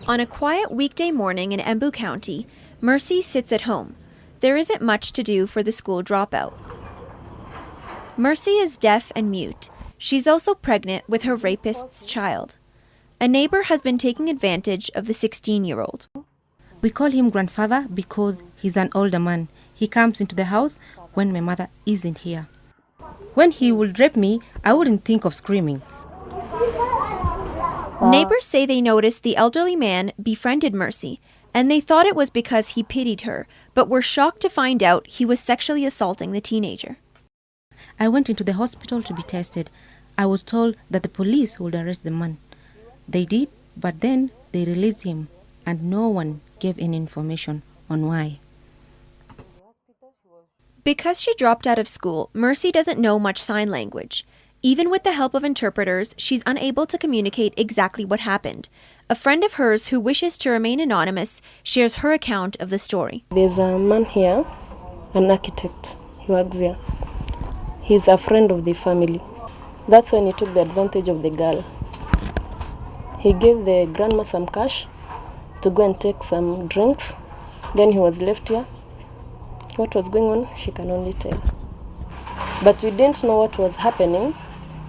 On a quiet weekday morning in Embu County, Mercy sits at home. There isn't much to do for the school dropout. Mercy is deaf and mute. She's also pregnant with her rapist's child. A neighbor has been taking advantage of the 16-year-old. We call him grandfather because he's an older man. He comes into the house when my mother isn't here. When he would rape me, I wouldn't think of screaming. Neighbors say they noticed the elderly man befriended Mercy, and they thought it was because he pitied her, but were shocked to find out he was sexually assaulting the teenager. I went into the hospital to be tested. I was told that the police would arrest the man. They did, but then they released him, and no one gave any information on why. Because she dropped out of school, Mercy doesn't know much sign language. Even with the help of interpreters, she's unable to communicate exactly what happened. A friend of hers who wishes to remain anonymous shares her account of the story. There's a man here, an architect. He works here. He's a friend of the family. That's when he took the advantage of the girl. He gave the grandma some cash to go and take some drinks. Then he was left here. What was going on, she can only tell. But we didn't know what was happening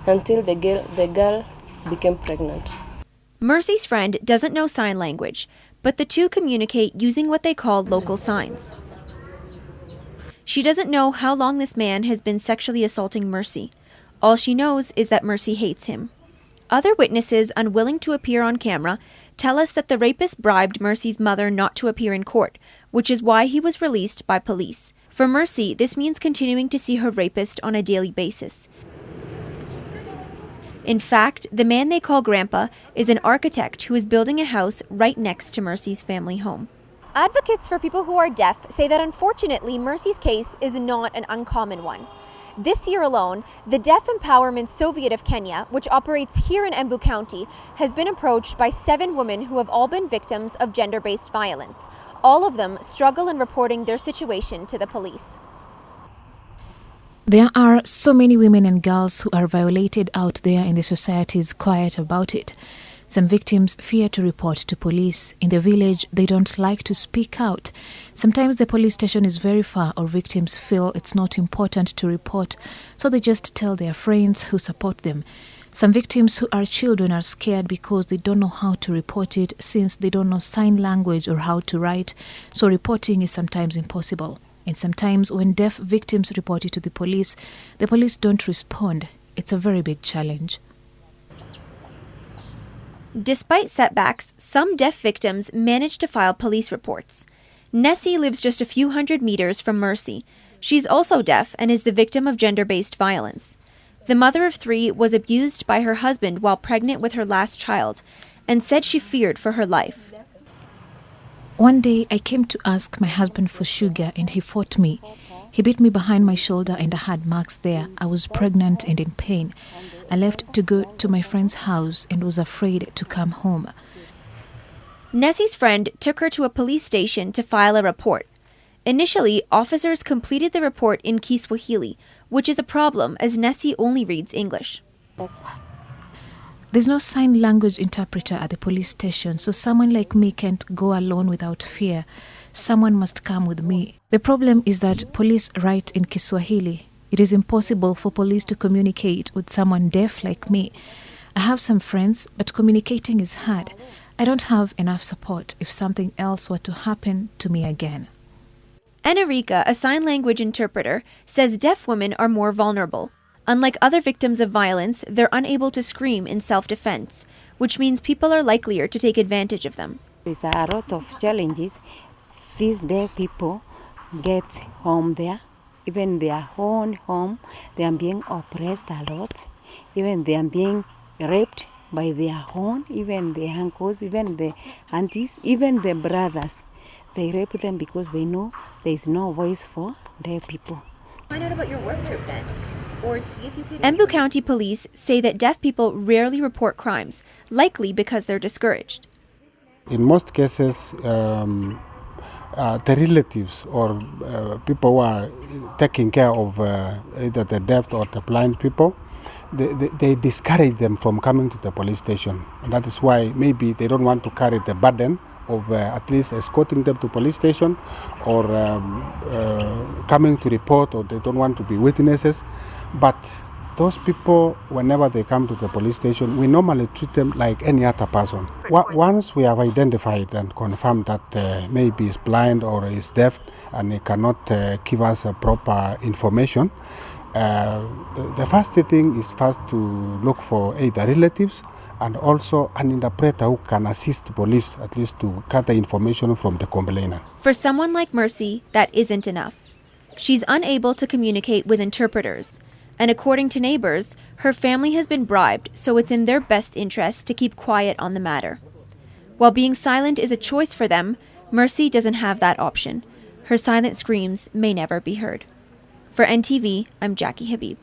until the girl became pregnant. Mercy's friend doesn't know sign language, but the two communicate using what they call local signs. She doesn't know how long this man has been sexually assaulting Mercy. All she knows is that Mercy hates him. Other witnesses unwilling to appear on camera tell us that the rapist bribed Mercy's mother not to appear in court, which is why he was released by police. For Mercy, this means continuing to see her rapist on a daily basis. In fact, the man they call Grandpa is an architect who is building a house right next to Mercy's family home. Advocates for people who are deaf say that unfortunately Mercy's case is not an uncommon one. This year alone, the Deaf Empowerment Soviet of Kenya, which operates here in Embu County, has been approached by 7 women who have all been victims of gender-based violence. All of them struggle in reporting their situation to the police. There are so many women and girls who are violated out there, and the society is quiet about it. Some victims fear to report to police. In the village, they don't like to speak out. Sometimes the police station is very far, or victims feel it's not important to report, so they just tell their friends who support them. Some victims who are children are scared because they don't know how to report it, since they don't know sign language or how to write, so reporting is sometimes impossible. And sometimes when deaf victims report it to the police don't respond. It's a very big challenge. Despite setbacks, some deaf victims manage to file police reports. Nessie lives just a few hundred meters from Mercy. She's also deaf and is the victim of gender-based violence. The mother of 3 was abused by her husband while pregnant with her last child and said she feared for her life. One day I came to ask my husband for sugar and he fought me. He beat me behind my shoulder and I had marks there. I was pregnant and in pain. I left to go to my friend's house and was afraid to come home. Nessie's friend took her to a police station to file a report. Initially, officers completed the report in Kiswahili, which is a problem as Nessie only reads English. There's no sign language interpreter at the police station, so someone like me can't go alone without fear. Someone must come with me. The problem is that police write in Kiswahili. It is impossible for police to communicate with someone deaf like me. I have some friends, but communicating is hard. I don't have enough support if something else were to happen to me again. Enrica, a sign language interpreter, says deaf women are more vulnerable. Unlike other victims of violence, they're unable to scream in self-defense, which means people are likelier to take advantage of them. There's a lot of challenges these deaf people get home there. Even their own home, they are being oppressed a lot. Even they are being raped by their own, even the uncles, even the aunties, even the brothers. They rape them because they know there is no voice for deaf people. Find out about your work group then. Or see if you can... Embu County Police say that deaf people rarely report crimes, likely because they're discouraged. In most cases, the relatives or people who are taking care of either the deaf or the blind people, they discourage them from coming to the police station. And that is why maybe they don't want to carry the burden of at least escorting them to police station or coming to report, or they don't want to be witnesses. But those people, whenever they come to the police station, we normally treat them like any other person. Once we have identified and confirmed that maybe he's blind or is deaf and he cannot give us a proper information, the first thing is first to look for either relatives and also an interpreter who can assist the police at least to gather information from the complainant. For someone like Mercy, that isn't enough. She's unable to communicate with interpreters. And according to neighbors, her family has been bribed, so it's in their best interest to keep quiet on the matter. While being silent is a choice for them, Mercy doesn't have that option. Her silent screams may never be heard. For NTV, I'm Jacky Habib.